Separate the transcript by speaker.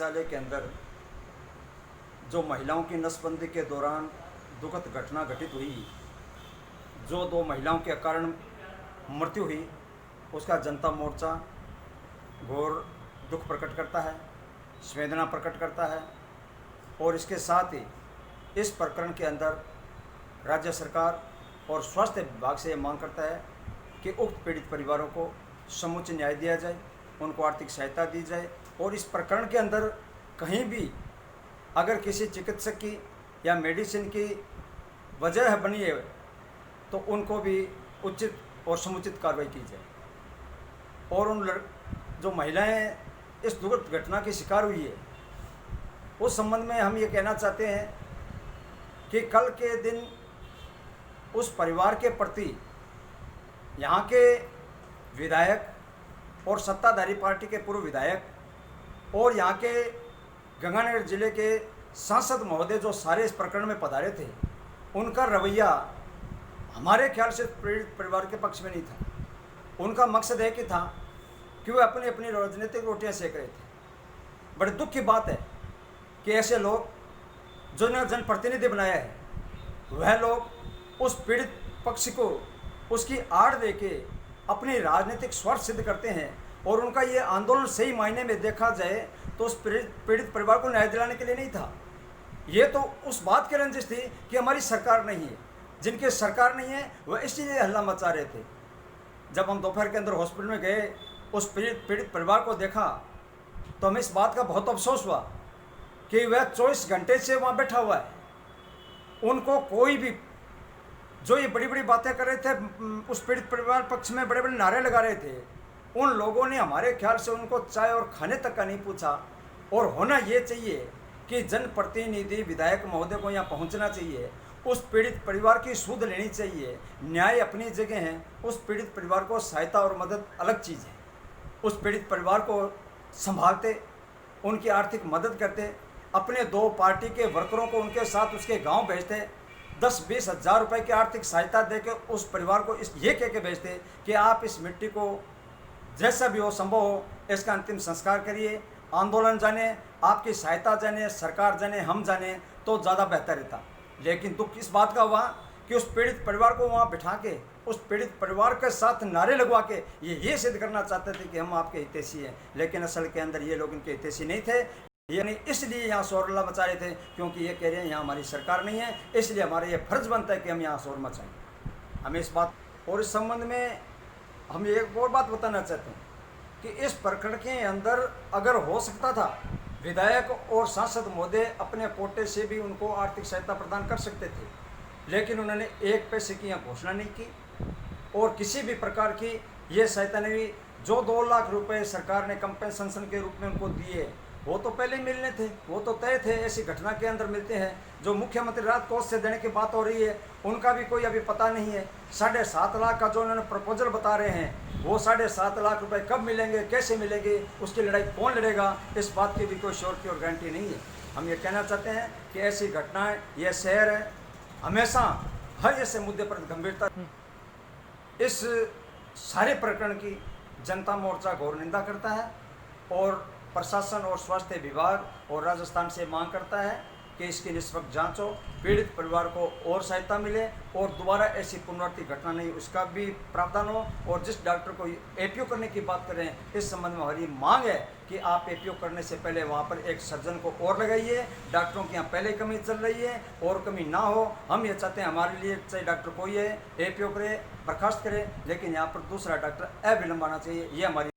Speaker 1: चिकित्सालय के अंदर जो महिलाओं की नसबंदी के दौरान दुखद घटना घटित हुई, जो दो महिलाओं के कारण मृत्यु हुई, उसका जनता मोर्चा घोर दुख प्रकट करता है, संवेदना प्रकट करता है। और इसके साथ ही इस प्रकरण के अंदर राज्य सरकार और स्वास्थ्य विभाग से मांग करता है कि उक्त पीड़ित परिवारों को समुचित न्याय दिया जाए, उनको आर्थिक सहायता दी जाए। और इस प्रकरण के अंदर कहीं भी अगर किसी चिकित्सक की या मेडिसिन की वजह बनी है तो उनको भी उचित और समुचित कार्रवाई की जाए। और उन जो महिलाएं इस दुखद घटना की शिकार हुई है, उस संबंध में हम ये कहना चाहते हैं कि कल के दिन उस परिवार के प्रति यहाँ के विधायक और सत्ताधारी पार्टी के पूर्व विधायक और यहाँ के गंगानगर जिले के सांसद महोदय जो सारे इस प्रकरण में पधारे थे, उनका रवैया हमारे ख्याल से पीड़ित परिवार के पक्ष में नहीं था। उनका मकसद एक ही था कि वे अपनी अपनी राजनीतिक रोटियां सेक रहे थे। बड़े दुख की बात है कि ऐसे लोग जो ने जनप्रतिनिधि बनाया है, वह लोग उस पीड़ित पक्ष को उसकी आड़ देके अपनी राजनीतिक स्वार्थ सिद्ध करते हैं। और उनका ये आंदोलन सही मायने में देखा जाए तो उस पीड़ित परिवार को न्याय दिलाने के लिए नहीं था। ये तो उस बात की रंजिश थी कि हमारी सरकार नहीं है। जिनकी सरकार नहीं है वह इसलिए हल्ला मचा रहे थे। जब हम दोपहर के अंदर हॉस्पिटल में गए, उस पीड़ित परिवार को देखा तो हमें इस बात का बहुत अफसोस हुआ कि वह 24 घंटे से वहाँ बैठा हुआ है। उनको कोई भी जो ये बड़ी बड़ी बातें कर रहे थे, उस पीड़ित परिवार पक्ष में बड़े बड़े नारे लगा रहे थे, उन लोगों ने हमारे ख्याल से उनको चाय और खाने तक का नहीं पूछा। और होना ये चाहिए कि जनप्रतिनिधि विधायक महोदय को यहाँ पहुँचना चाहिए, उस पीड़ित परिवार की सुध लेनी चाहिए। न्याय अपनी जगह है, उस पीड़ित परिवार को सहायता और मदद अलग चीज़ है। उस पीड़ित परिवार को संभालते, उनकी आर्थिक मदद करते, अपने दो पार्टी के वर्करों को उनके साथ उसके गांव भेजते, 10-20 हज़ार रुपये की आर्थिक सहायता देकर उस परिवार को ये कह के भेजते कि आप इस मिट्टी को जैसा भी हो संभव हो इसका अंतिम संस्कार करिए। आंदोलन जाने, आपकी सहायता जाने, सरकार जाने, हम जाने तो ज़्यादा बेहतर रहता। लेकिन दुख इस बात का हुआ कि उस पीड़ित परिवार को वहाँ बिठा के उस पीड़ित परिवार के साथ नारे लगवा के ये सिद्ध करना चाहते थे कि हम आपके हितैषी हैं। लेकिन असल के अंदर ये लोग इनके हितैषी नहीं थे। ये नहीं, इसलिए यहाँ शोर हल्ला मचा रहे थे क्योंकि ये कह रहे हैं यहाँ हमारी सरकार नहीं है, इसलिए हमारा ये फर्ज बनता है कि हम यहाँ शोर मचाएं। हमें इस बात और इस संबंध में हम एक और बात बताना चाहते हैं कि इस प्रकरण के अंदर अगर हो सकता था, विधायक और सांसद महोदय अपने कोटे से भी उनको आर्थिक सहायता प्रदान कर सकते थे, लेकिन उन्होंने 1 पैसे की यहाँ घोषणा नहीं की और किसी भी प्रकार की ये सहायता नहीं हुई। जो 2 लाख रुपए सरकार ने कंपेंसेशन के रूप में उनको दिए, वो तो पहले मिलने थे, वो तो तय थे, ऐसी घटना के अंदर मिलते हैं। जो मुख्यमंत्री राहत कोष से देने की बात हो रही है, उनका भी कोई अभी पता नहीं है। 7.5 लाख का जो उन्होंने प्रपोजल बता रहे हैं, वो 7.5 लाख रुपए कब मिलेंगे, कैसे मिलेंगे, उसकी लड़ाई कौन लड़ेगा, इस बात की भी कोई श्योरिटी और गारंटी नहीं है। हम ये कहना चाहते हैं कि ऐसी घटनाएं, ये शहर है हमेशा हर ऐसे मुद्दे पर गंभीरता, इस सारे प्रकरण की जनता मोर्चा घोर निंदा करता है और प्रशासन और स्वास्थ्य विभाग और राजस्थान से मांग करता है कि इसकी निष्पक्ष जांच हो, पीड़ित परिवार को और सहायता मिले और दोबारा ऐसी पुनरावृत्ति घटना नहीं, उसका भी प्रावधान हो। और जिस डॉक्टर को एपीओ करने की बात करें, इस संबंध में हमारी मांग है कि आप एपीओ करने से पहले वहाँ पर एक सर्जन को और लगाइए। डॉक्टरों की यहाँ पहले कमी चल रही है और कमी ना हो। हम ये चाहते हैं हमारे लिए चाहे डॉक्टर कोई है, एपीओ करे, बर्खास्त करे, लेकिन यहाँ पर दूसरा डॉक्टर अविलंब आना चाहिए। ये हमारी